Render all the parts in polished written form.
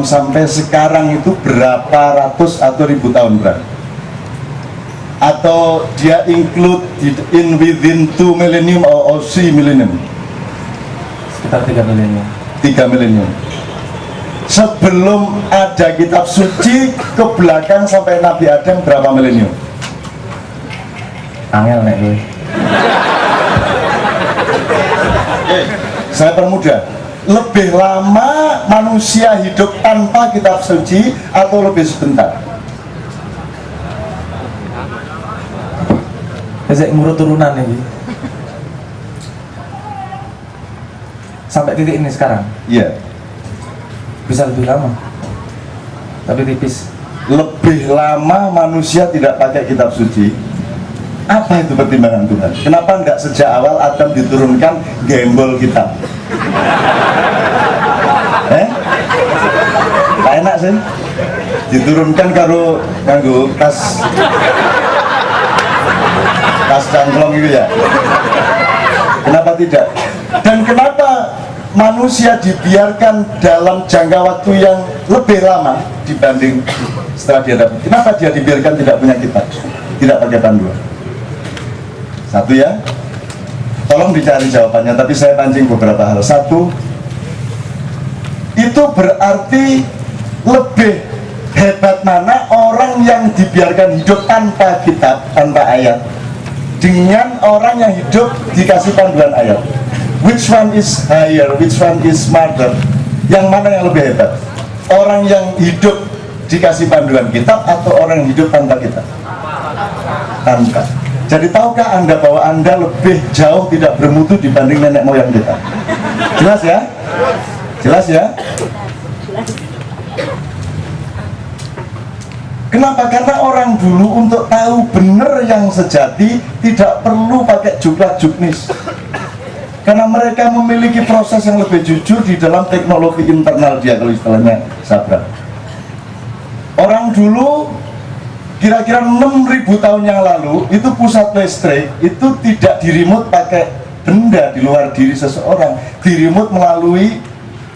sampai sekarang itu berapa ratus atau ribu tahun berarti? Atau dia include in within 2 millennium or 3 millennium? Sekitar 3 milenium. 3 millennium. Sebelum ada kitab suci ke belakang sampai Nabi Adam berapa milenium? Angel nek gue. Saya permudah. Lebih lama manusia hidup tanpa kitab suci atau lebih sebentar? Saya ngurut turunan ini. Sampai titik ini sekarang. Iya. Bisa lebih lama. Tapi tipis. Lebih lama manusia tidak pakai kitab suci. Apa itu pertimbangan Tuhan? Kenapa enggak sejak awal Adam diturunkan gembol kitab? Tak enak sih. Diturunkan karo nganggo tas cangklong itu ya. Kenapa tidak? Dan kenapa manusia dibiarkan dalam jangka waktu yang lebih lama dibanding setelah dia dapat? Kenapa dia dibiarkan tidak punya kitab, tidak pakai panduan? Satu ya, tolong dicari jawabannya, tapi saya pancing beberapa hal. Satu, itu berarti lebih hebat mana orang yang dibiarkan hidup tanpa kitab, tanpa ayat, dengan orang yang hidup dikasih panduan ayat. Which one is higher, which one is smarter? Yang mana yang lebih hebat? Orang yang hidup dikasih panduan kitab atau orang yang hidup tanpa kitab? Tanpa. Jadi tahukah Anda bahwa Anda lebih jauh tidak bermutu dibanding nenek moyang kita? Jelas ya? Jelas ya? Kenapa? Karena orang dulu untuk tahu benar yang sejati tidak perlu pakai juklak-juknis. Karena mereka memiliki proses yang lebih jujur di dalam teknologi internal dia, kalau istilahnya Sabra. Orang dulu kira-kira 6.000 tahun yang lalu itu pusat listrik itu tidak di-remote pakai benda di luar diri seseorang, di-remote melalui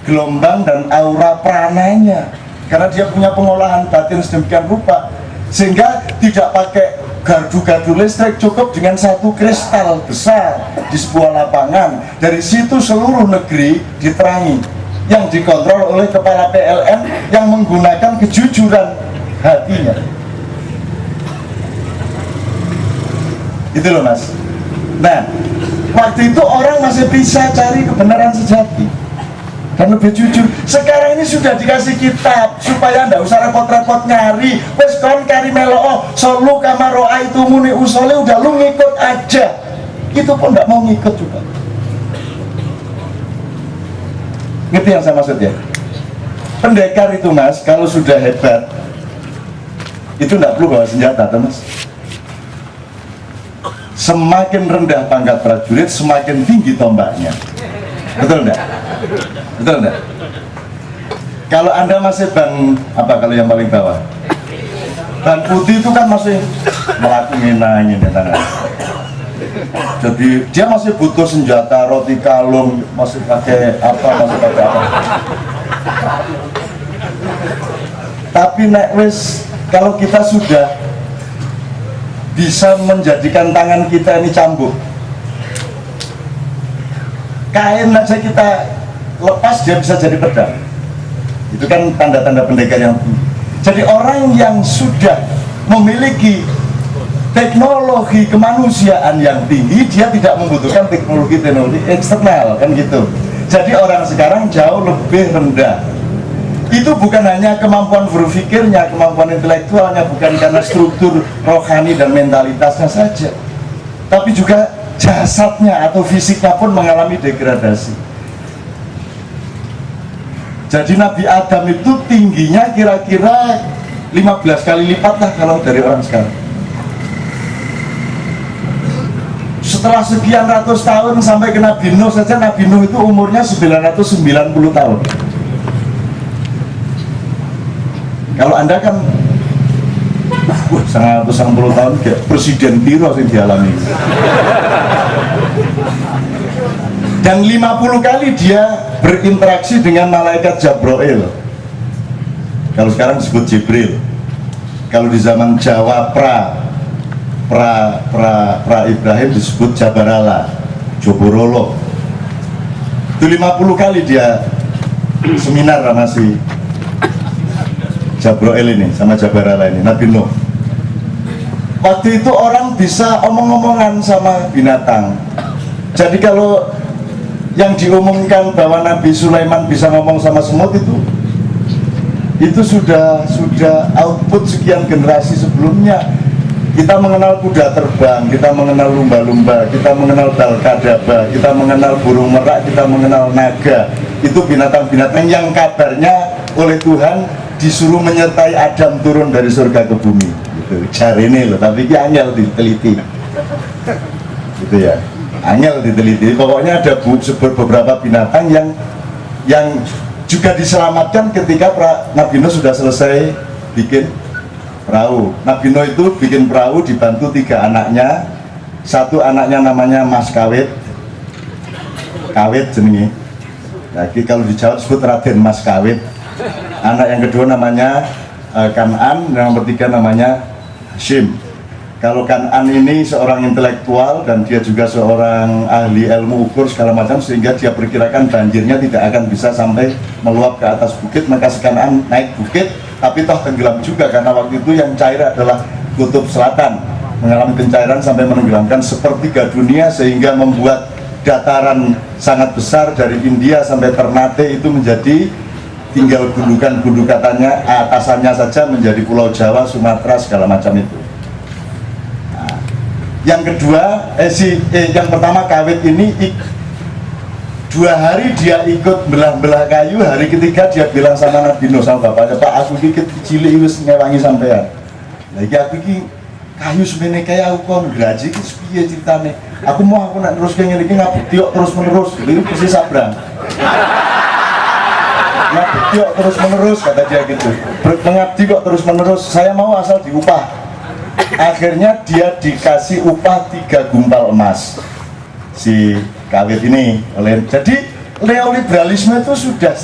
gelombang dan aura prananya, karena dia punya pengolahan batin sedemikian rupa sehingga tidak pakai gardu-gardu listrik, cukup dengan satu kristal besar di sebuah lapangan. Dari situ seluruh negeri diterangi, yang dikontrol oleh kepala PLN yang menggunakan kejujuran hatinya. Itu loh mas. Nah, waktu itu orang masih bisa cari kebenaran sejati dan lebih jujur. Sekarang ini sudah dikasih kitab supaya ndak usah repot-repot nyari. Wes kon kari melo solu kamaroa itu muni usole, udah lu ngikut aja. Itu pun ndak mau ngikut juga. Ngerti yang saya maksud ya? Pendekar itu mas, kalau sudah hebat itu ndak perlu bawa senjata, mas. Semakin rendah pangkat prajurit, semakin tinggi tombaknya. Betul enggak? Betul enggak? Kalau Anda masih ban, apa kalau yang paling bawah? Ban putih itu kan masih melakukan ini tangan. Jadi dia masih butuh senjata, roti kalung, masih pakai apa, masih pakai apa. Tapi nek wis, kalau kita sudah bisa menjadikan tangan kita ini cambuk, kain aja kita lepas dia bisa jadi pedang. Itu kan tanda-tanda pendekar yang tinggi. Jadi orang yang sudah memiliki teknologi kemanusiaan yang tinggi, dia tidak membutuhkan teknologi eksternal, kan gitu. Jadi orang sekarang jauh lebih rendah. Itu bukan hanya kemampuan berpikirnya, kemampuan intelektualnya, bukan karena struktur rohani dan mentalitasnya saja, tapi juga jasadnya atau fisiknya pun mengalami degradasi. Jadi Nabi Adam itu tingginya kira-kira 15 kali lipat lah kalau dari orang sekarang. Setelah sekian ratus tahun sampai ke Nabi Nuh saja, Nabi Nuh itu umurnya 990 tahun. Kalau Anda kan 190 tahun kayak presiden piro yang dialami. Dan 50 kali dia berinteraksi dengan malaikat Jabrail. Kalau sekarang disebut Jibril. Kalau di zaman Jawa pra Ibrahim disebut Jabarala, Joborolo. Itu 50 kali dia seminar sama si Jabroel ini, sama Jabarala ini, Nabi Nuh. Waktu itu orang bisa omong-omongan sama binatang. Jadi kalau yang diumumkan bahwa Nabi Sulaiman bisa ngomong sama semut itu sudah output sekian generasi sebelumnya. Kita mengenal kuda terbang, kita mengenal lumba-lumba, kita mengenal balkadaba, kita mengenal burung merak, kita mengenal naga. Itu binatang-binatang yang kabarnya oleh Tuhan disuruh menyertai Adam turun dari surga ke bumi. Gitu. Cari ini loh, tapi ini angel diteliti. Gitu ya, angel diteliti. Pokoknya ada beberapa binatang yang juga diselamatkan ketika Nabi Nuh sudah selesai bikin perahu. Nabi Nuh itu bikin perahu dibantu 3 anaknya. Satu anaknya namanya Mas Kawit jenenge. Jadi kalau di Jawa disebut Raden Mas Kawit. Anak yang kedua namanya Kan'an, yang ketiga namanya Hashim. Kalau Kan'an ini seorang intelektual dan dia juga seorang ahli ilmu ukur segala macam, sehingga dia perkirakan banjirnya tidak akan bisa sampai meluap ke atas bukit. Maka si Kan'an naik bukit, tapi toh tenggelam juga karena waktu itu yang cair adalah kutub selatan, mengalami pencairan sampai menenggelamkan sepertiga dunia, sehingga membuat dataran sangat besar dari India sampai Ternate itu menjadi tinggal gundukan-gundukannya, atasannya saja menjadi Pulau Jawa, Sumatera segala macam itu. Nah, yang kedua, yang pertama Kawit ini 2 hari dia ikut belah-belah kayu. Hari ketiga dia bilang sama Nabi Nuh, sama bapaknya, Pak, aku dikit cilik wis ngewangi sampean. Lagi aku iki kayu semene kaya aku kon gaji iki piye ceritane? Aku nak terus ngene iki ngabdi terus menerus. Iki persis sabrang. Ngabdi kok terus menerus, kata dia gitu. Mengabdi kok terus menerus, saya mau asal diupah. Akhirnya dia dikasih upah 3 gumpal emas si Kawit ini. Jadi neoliberalisme itu sudah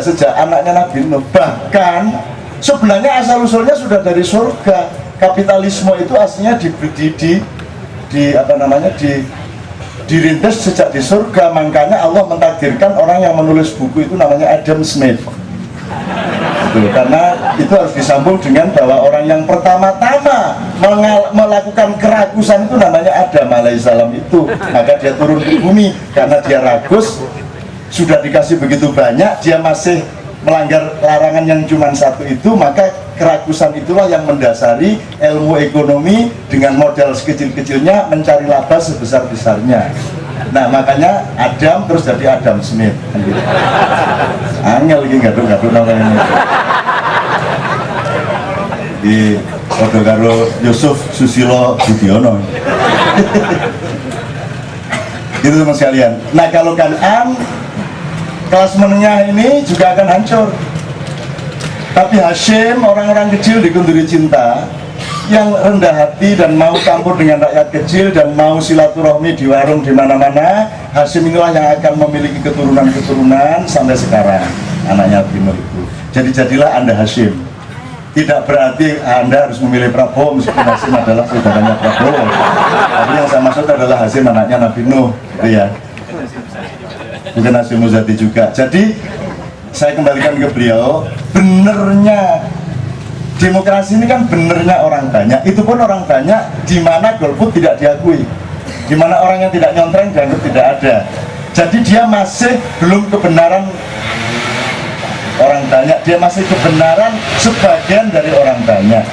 sejak anaknya Nabi Nuh. Bahkan sebenarnya asal usulnya sudah dari surga. Kapitalisme itu aslinya dirintis sejak di surga. Makanya Allah mentakdirkan orang yang menulis buku itu namanya Adam Smith. Karena itu harus disambung dengan bahwa orang yang pertama-tama melakukan keragusan itu namanya Adam alaihissalam itu. Maka dia turun ke bumi karena dia ragus, sudah dikasih begitu banyak, dia masih melanggar larangan yang cuma 1 itu. Maka keragusan itulah yang mendasari ilmu ekonomi dengan modal sekecil-kecilnya mencari laba sebesar-besarnya. Nah makanya Adam terus jadi Adam Smith. Angel lagi gaduh-gaduh namanya ini. Di kode karo Yusuf Susilo Budiono. Itu teman sekalian. Nah kalau Kan'an, kelas menengah ini juga akan hancur. Tapi Hashim, orang-orang kecil dikunduri cinta, yang rendah hati dan mau campur dengan rakyat kecil dan mau silaturahmi di warung di mana-mana. Hashim inilah yang akan memiliki keturunan-keturunan sampai sekarang, anaknya Bino itu. Jadi jadilah Anda Hashim. Tidak berarti Anda harus memilih Prabowo meskipun Hashim adalah saudaranya Prabowo. Tapi yang saya maksud adalah Hashim anaknya Nabi Nuh, gitu ya. Bukan Hashim Muzadi juga. Jadi saya kembalikan ke beliau, benernya demokrasi ini kan benernya orang banyak. Itu pun orang banyak di mana golput tidak diakui, di mana orang yang tidak nyontreng dianggap tidak ada. Jadi dia masih belum kebenaran orang banyak, dia masih kebenaran sebagian dari orang banyak.